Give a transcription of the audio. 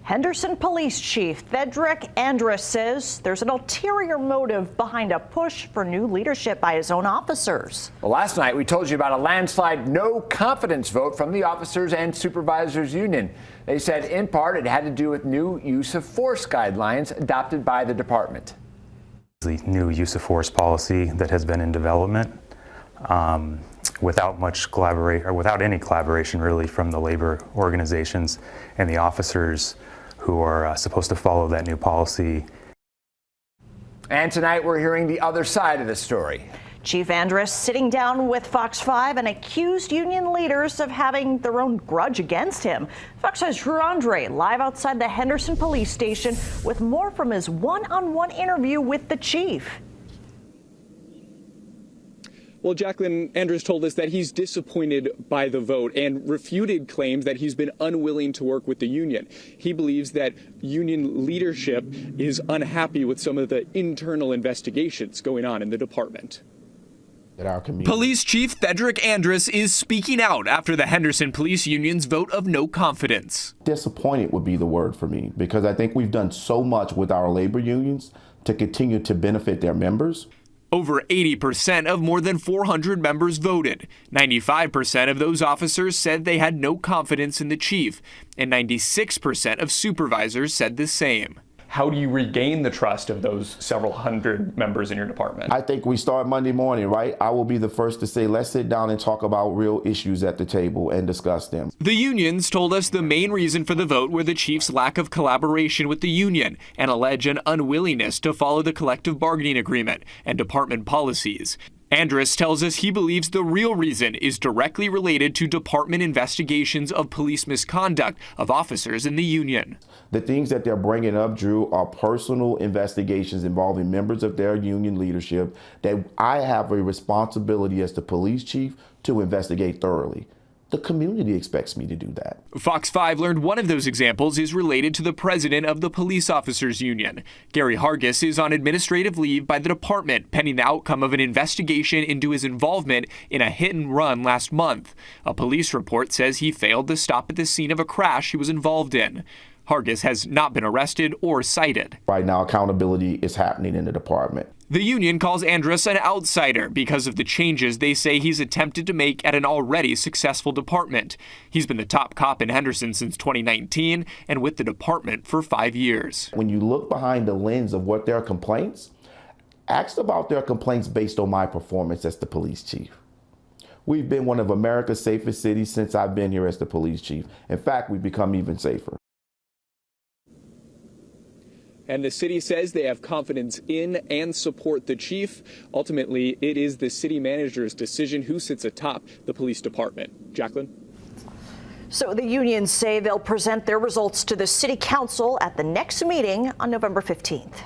Henderson Police Chief Cedric Andrus says there's an ulterior motive behind a push for new leadership by his own officers. Well, last night we told you about a landslide no confidence vote from the Officers and Supervisors Union. They said in part it had to do with new use of force guidelines adopted by the department. The new use of force policy that has been in development without any collaboration really from the labor organizations and the officers who are supposed to follow that new policy. And tonight we're hearing the other side of the story. Chief Andrus sitting down with Fox 5 and accused union leaders of having their own grudge against him. Fox 5's Drew Andre live outside the Henderson Police Station with more from his one-on-one interview with the chief. Well, Jacqueline, Andrus told us that he's disappointed by the vote and refuted claims that he's been unwilling to work with the union. He believes that union leadership is unhappy with some of the internal investigations going on in the department. Police Chief Cedric Andrus is speaking out after the Henderson Police Union's vote of no confidence. Disappointed would be the word for me, because I think we've done so much with our labor unions to continue to benefit their members. Over 80% of more than 400 members voted. 95% of those officers said they had no confidence in the chief, and 96% of supervisors said the same. How do you regain the trust of those several hundred members in your department? I think we start Monday morning, right? I will be the first to say, let's sit down and talk about real issues at the table and discuss them. The unions told us the main reason for the vote were the chief's lack of collaboration with the union and allege an unwillingness to follow the collective bargaining agreement and department policies. Andrus tells us he believes the real reason is directly related to department investigations of police misconduct of officers in the union. The things that they're bringing up, Drew, are personal investigations involving members of their union leadership that I have a responsibility as the police chief to investigate thoroughly. The community expects me to do that. Fox 5 learned one of those examples is related to the president of the Police Officers Union. Gary Hargis is on administrative leave by the department pending the outcome of an investigation into his involvement in a hit and run last month. A police report says he failed to stop at the scene of a crash he was involved in. Hargis has not been arrested or cited. Right now, accountability is happening in the department. The union calls Andrus an outsider because of the changes they say he's attempted to make at an already successful department. He's been the top cop in Henderson since 2019 and with the department for 5 years. When you look behind the lens of what their complaints, ask about their complaints based on my performance as the police chief. We've been one of America's safest cities since I've been here as the police chief. In fact, we've become even safer. And the city says they have confidence in and support the chief. Ultimately, it is the city manager's decision who sits atop the police department. Jacqueline? So the unions say they'll present their results to the city council at the next meeting on November 15th.